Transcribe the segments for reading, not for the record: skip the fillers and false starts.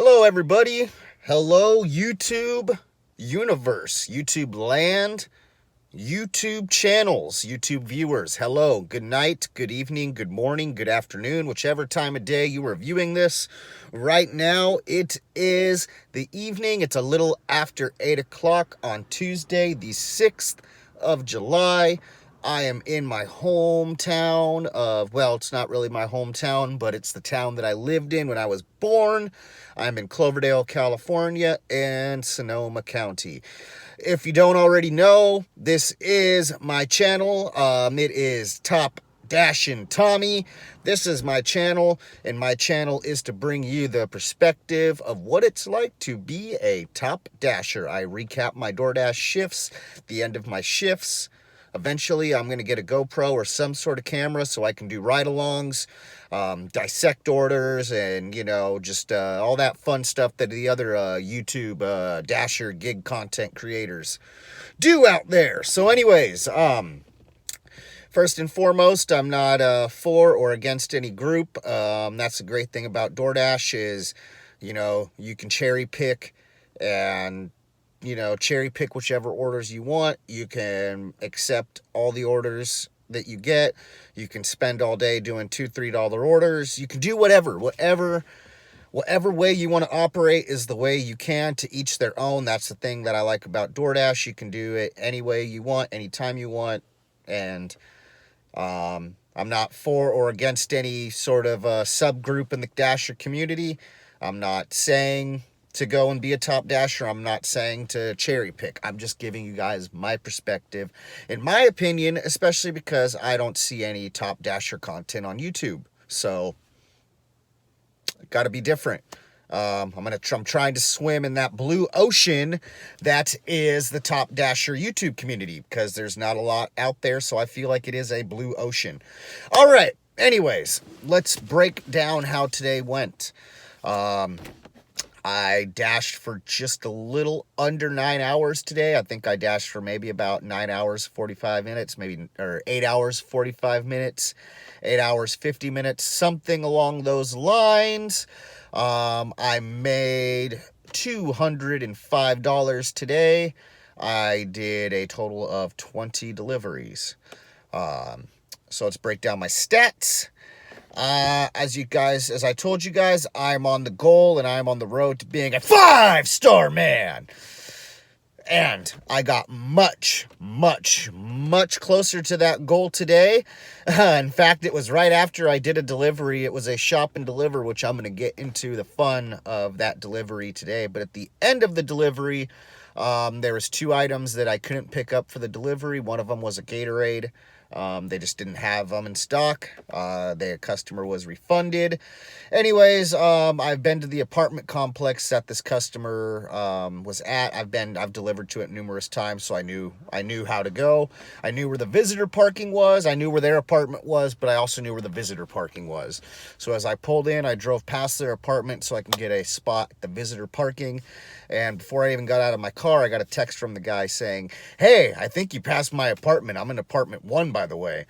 Hello, everybody. Hello, YouTube universe, YouTube land, YouTube channels, YouTube viewers. Hello, good night, good evening, good morning, good afternoon, whichever time of day you are viewing this. Right now, it is the evening. It's a little after 8 o'clock on Tuesday, the 6th of July. I am in my hometown of, well, it's not really my hometown, but it's the town that I lived in when I was born. I'm in Cloverdale, California, and Sonoma County. If you don't already know, this is my channel. It is Top Dashin' Tommy. This is my channel, and my channel is to bring you the perspective of what it's like to be a top dasher. I recap my DoorDash shifts, the end of my shifts. Eventually, I'm going to get a GoPro or some sort of camera so I can do ride-alongs, dissect orders, and, just all that fun stuff that the other YouTube Dasher gig content creators do out there. So anyways, first and foremost, I'm not for or against any group. That's the great thing about DoorDash is, you can cherry pick and cherry pick whichever orders you want. You can accept all the orders that you get. You can spend all day doing $2, $3 orders. You can do whatever way you want to operate is the way you can, to each their own. That's the thing that I like about DoorDash. You can do it any way you want, anytime you want. And I'm not for or against any sort of subgroup in the Dasher community. I'm not saying to go and be a top dasher. I'm not saying to cherry pick. I'm just giving you guys my perspective, in my opinion, especially because I don't see any top dasher content on YouTube. So, got to be different. I'm trying to swim in that blue ocean that is the top dasher YouTube community, because there's not a lot out there. So I feel like it is a blue ocean. All right. Anyways, let's break down how today went. I dashed for just a little under 9 hours today. I think I dashed for maybe about 9 hours, 45 minutes, or 8 hours, 45 minutes, 8 hours, 50 minutes, something along those lines. I made $205 today. I did a total of 20 deliveries. So let's break down my stats. As I told you guys, I'm on the goal and I'm on the road to being a 5-star man. And I got much, much, much closer to that goal today. In fact, it was right after I did a delivery. It was a shop and deliver, which I'm going to get into the fun of that delivery today. But at the end of the delivery, there was 2 items that I couldn't pick up for the delivery. One of them was a Gatorade. They just didn't have them in stock. The customer was refunded. Anyways, I've been to the apartment complex that this customer was at. I've delivered to it numerous times, so I knew how to go. I knew where the visitor parking was. I knew where their apartment was, but I also knew where the visitor parking was. So as I pulled in, I drove past their apartment so I can get a spot at the visitor parking. And before I even got out of my car, I got a text from the guy saying, "Hey, I think you passed my apartment. I'm in apartment 1, by the way."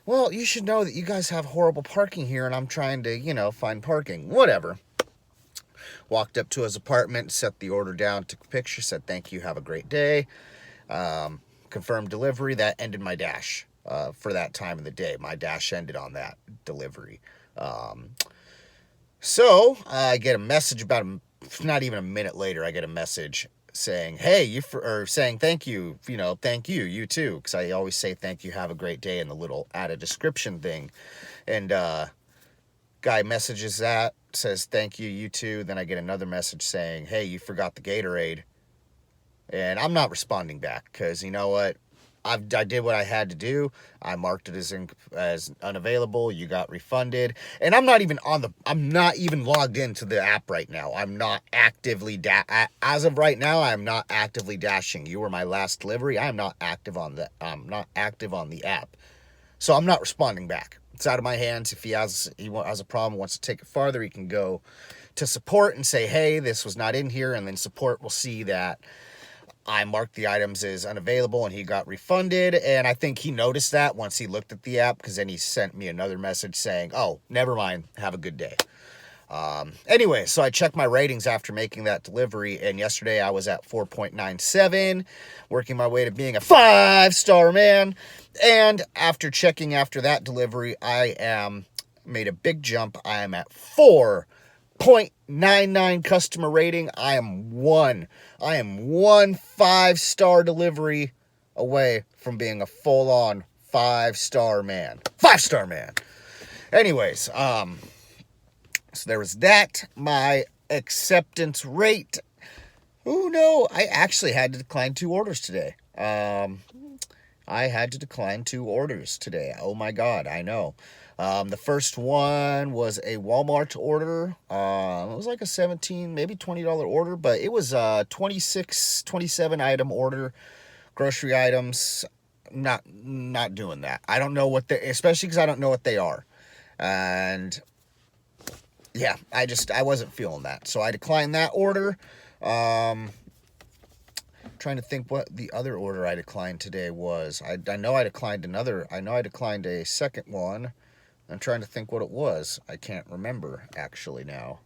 Well, you should know that you guys have horrible parking here, and I'm trying to, find parking. Whatever. Walked up to his apartment, set the order down, took a picture, said, "Thank you, have a great day." Confirmed delivery. That ended my dash for that time of the day. My dash ended on that delivery. So I get a message about not even a minute later. I get a message saying, "Hey, saying thank you, thank you, you too," because I always say thank you, have a great day, in the little add a description thing. And guy messages that, says thank you, you too. Then I get another message saying, "Hey, you forgot the Gatorade." And I'm not responding back, because you know what? I did what I had to do. I marked it as unavailable. You got refunded, and I'm not even logged into the app right now. I'm not actively as of right now. I am not actively dashing. You were my last delivery. I am not active on the. I'm not active on the app, so I'm not responding back. It's out of my hands. If he has a problem, wants to take it farther, he can go to support and say, "Hey, this was not in here," and then support will see that I marked the items as unavailable and he got refunded. And I think he noticed that once he looked at the app, because then he sent me another message saying, "Oh, never mind. Have a good day." Anyway, so I checked my ratings after making that delivery, and yesterday I was at 4.97, working my way to being a 5-star man. And after checking after that delivery, made a big jump. I am at 4.99 customer rating. I am one 5-star delivery away from being a full-on 5-star man. 5-star man. Anyways, so there was that. My acceptance rate. Oh no, I actually had to decline 2 orders today. I had to decline 2 orders today. Oh my God, I know. The first one was a Walmart order. It was like a $17, maybe $20 order, but it was a 26, 27 item order, grocery items. Not doing that. I don't know what they, especially because I don't know what they are. And yeah, I wasn't feeling that. So I declined that order. Trying to think what the other order I declined today was. I know I declined a second one. I'm trying to think what it was. I can't remember actually now.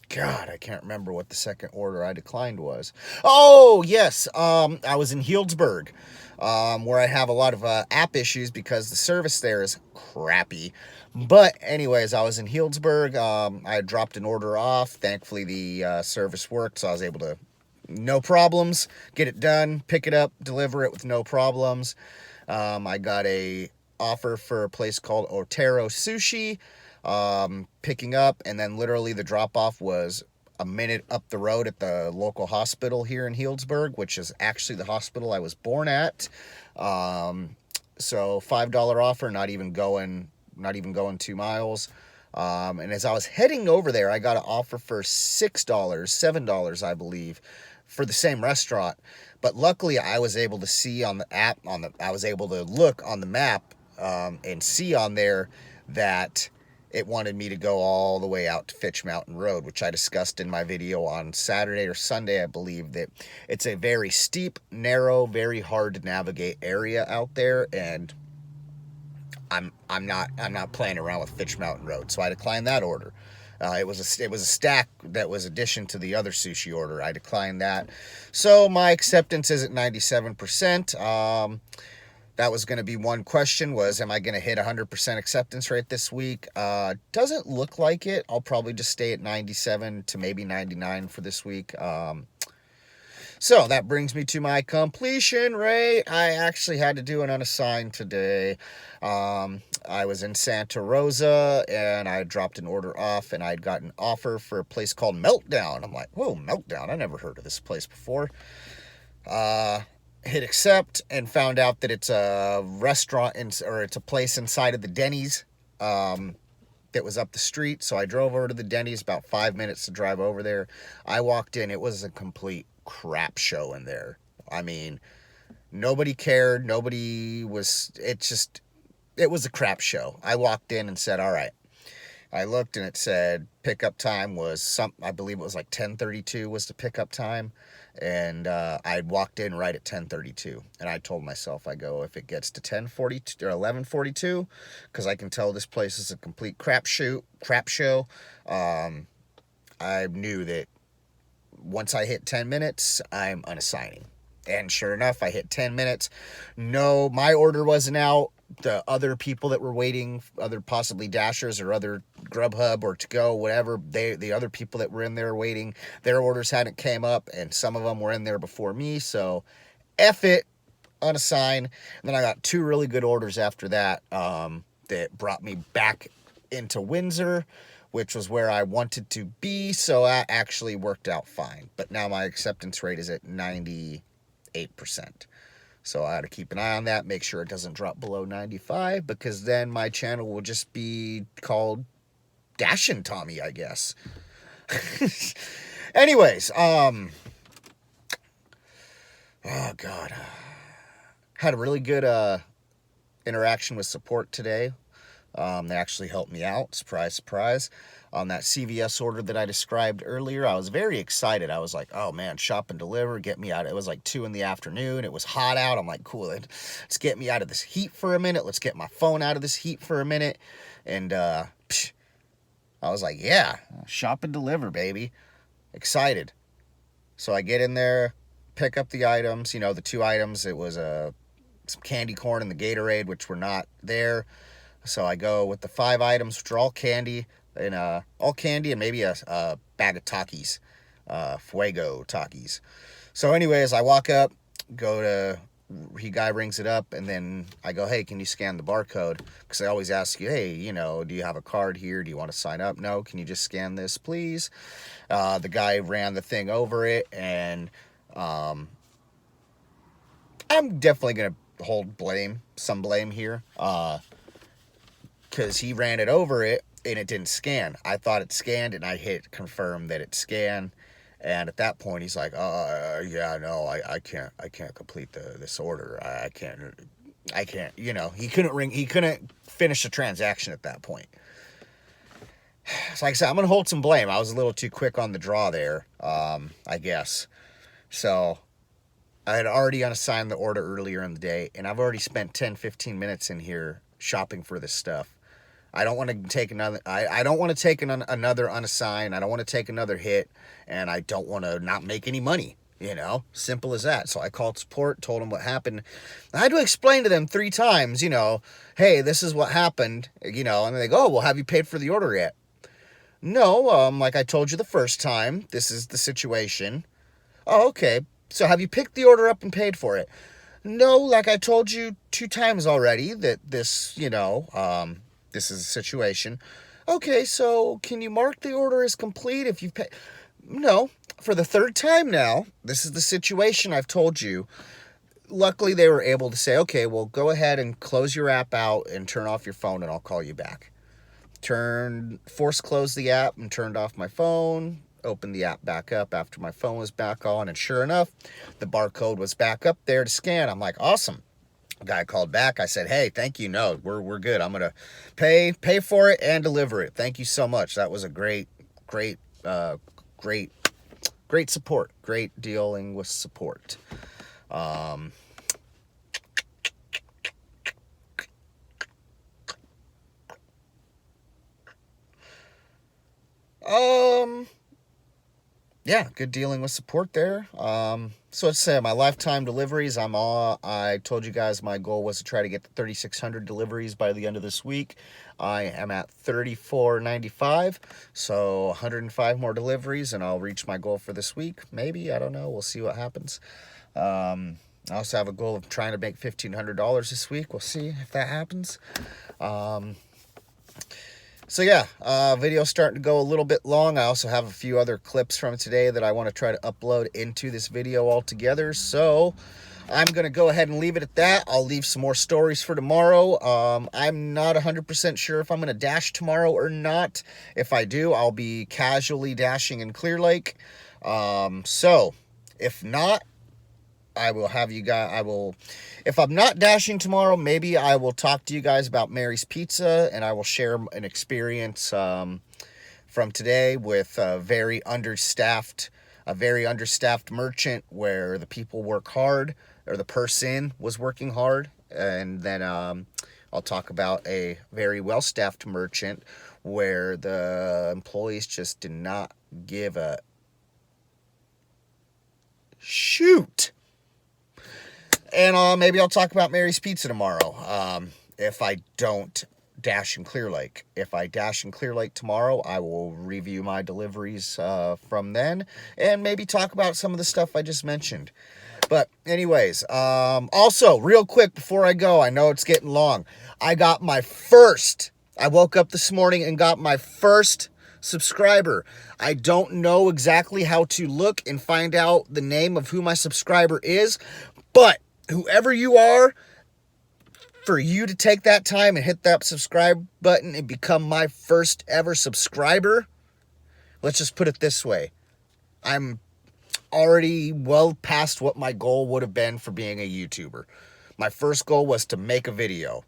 God, I can't remember what the second order I declined was. Oh, yes. I was in Healdsburg, where I have a lot of app issues because the service there is crappy. But anyways, I was in Healdsburg. I dropped an order off. Thankfully, the service worked, so I was able to, no problems, get it done, pick it up, deliver it with no problems. I got a offer for a place called Otero Sushi, picking up, and then literally the drop-off was a minute up the road at the local hospital here in Healdsburg, which is actually the hospital I was born at. So $5 offer, not even going 2 miles. And as I was heading over there, I got an offer for $6, $7, I believe, for the same restaurant. But luckily, I was able to see on the app, I was able to look on the map and see on there that it wanted me to go all the way out to Fitch Mountain Road, which I discussed in my video on Saturday or Sunday, I believe, that it's a very steep, narrow, very hard to navigate area out there, and I'm not playing around with Fitch Mountain Road, so I declined that order. It was a stack that was addition to the other sushi order. I declined that, so my acceptance is at 97%. That was going to be one question, was am I going to hit 100% acceptance rate this week? Doesn't look like it. I'll probably just stay at 97 to maybe 99 for this week. So that brings me to my completion rate. I actually had to do an unassigned today. I was in Santa Rosa, and I dropped an order off, and I'd got an offer for a place called Meltdown. I'm like, whoa, Meltdown? I never heard of this place before. Hit accept and found out that it's a restaurant or it's a place inside of the Denny's that was up the street. So I drove over to the Denny's, about 5 minutes to drive over there. I walked in. It was a complete crap show in there. I mean, nobody cared. It was a crap show. I walked in and said, all right. I looked and it said pickup time was I believe it was like 10:32 was the pickup time. And I walked in right at 10:32, and I told myself, I go, if it gets to 10:42 or 11:42, because I can tell this place is a complete crap show. I knew that once I hit 10 minutes, I'm unassigning. And sure enough, I hit 10 minutes. No, my order wasn't out. The other people that were waiting, other possibly Dashers or other Grubhub or To Go, whatever, the other people that were in there waiting, their orders hadn't came up, and some of them were in there before me, so F it, unassigned. And then I got 2 really good orders after that that brought me back into Windsor, which was where I wanted to be, so that actually worked out fine. But now my acceptance rate is at 98%. So I got to keep an eye on that, make sure it doesn't drop below 95, because then my channel will just be called Dashin' Tommy, I guess. Anyways, oh God. Had a really good interaction with support today. They actually helped me out, surprise, surprise, on that CVS order that I described earlier. I was very excited. I was like, oh man, shop and deliver, get me out. It was like 2 in the afternoon. It was hot out. I'm like, cool, let's get me out of this heat for a minute. Let's get my phone out of this heat for a minute. And I was like, yeah, shop and deliver, baby. Excited. So I get in there, pick up the items. You know, the 2 items, it was some candy corn and the Gatorade, which were not there. So I go with the 5 items, which are all candy, and all candy and maybe a bag of Takis, Fuego Takis. So anyways, I walk up, go to, guy rings it up, and then I go, hey, can you scan the barcode? Because they always ask you, hey, you know, do you have a card here? Do you want to sign up? No, can you just scan this, please? The guy ran the thing over it, and I'm definitely going to hold some blame here, because he ran it over it, and it didn't scan. I thought it scanned, and I hit confirm that it scanned. And at that point, he's like, yeah, no, I can't complete this order. I can't, you know, he couldn't finish the transaction at that point. So like I said, I'm going to hold some blame. I was a little too quick on the draw there, I guess. So I had already unassigned the order earlier in the day, and I've already spent 10, 15 minutes in here shopping for this stuff. I don't want to take another. I don't want to take another unassigned. I don't want to take another hit, and I don't want to not make any money. You know, simple as that. So I called support, told them what happened. I had to explain to them 3 times. You know, hey, this is what happened. You know, and they go, oh, well, have you paid for the order yet? No, like I told you the first time, this is the situation. Oh, okay. So have you picked the order up and paid for it? No, like I told you 2 times already that this, you know, this is a situation. Okay, so can you mark the order as complete if you've paid? No, for the 3rd time now, this is the situation I've told you. Luckily, they were able to say, okay, well, go ahead and close your app out and turn off your phone, and I'll call you back. Force closed the app and turned off my phone, opened the app back up after my phone was back on, and sure enough, the barcode was back up there to scan. I'm like, awesome. Guy called back. I said, hey, thank you. No, we're good. I'm gonna pay for it and deliver it. Thank you so much. That was a great support. Great dealing with support. Yeah, good dealing with support there. So let's say my lifetime deliveries, I told you guys my goal was to try to get to 3,600 deliveries by the end of this week. I am at 3,495, so 105 more deliveries, and I'll reach my goal for this week. Maybe, I don't know. We'll see what happens. I also have a goal of trying to make $1,500 this week. We'll see if that happens. So yeah, video's starting to go a little bit long. I also have a few other clips from today that I want to try to upload into this video altogether. So I'm going to go ahead and leave it at that. I'll leave some more stories for tomorrow. I'm not 100% sure if I'm going to dash tomorrow or not. If I do, I'll be casually dashing in Clear Lake. So if not, I will have you guys, if I'm not dashing tomorrow, maybe I will talk to you guys about Mary's Pizza, and I will share an experience from today with a very understaffed merchant where the people work hard, or the person was working hard. And then I'll talk about a very well-staffed merchant where the employees just did not give a shoot. And maybe I'll talk about Mary's Pizza tomorrow, if I don't dash in Clear Lake. If I dash in Clear Lake tomorrow, I will review my deliveries from then, and maybe talk about some of the stuff I just mentioned. But anyways, also, real quick before I go, I know it's getting long. I woke up this morning and got my first subscriber. I don't know exactly how to look and find out the name of who my subscriber is, but whoever you are, for you to take that time and hit that subscribe button and become my first ever subscriber, let's just put it this way. I'm already well past what my goal would have been for being a YouTuber. My first goal was to make a video.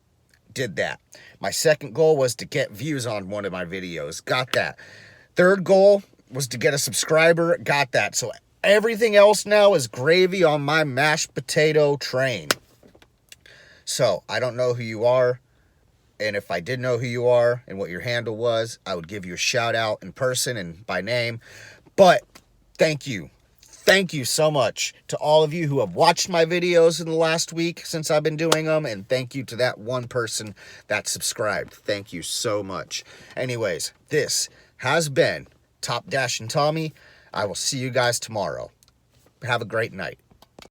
Did that. My second goal was to get views on one of my videos. Got that. Third goal was to get a subscriber. Got that. So everything else now is gravy on my mashed potato train. So, I don't know who you are. And if I did know who you are and what your handle was, I would give you a shout out in person and by name. But thank you. Thank you so much to all of you who have watched my videos in the last week since I've been doing them. And thank you to that one person that subscribed. Thank you so much. Anyways, this has been Top Dash and Tommy. I will see you guys tomorrow. Have a great night.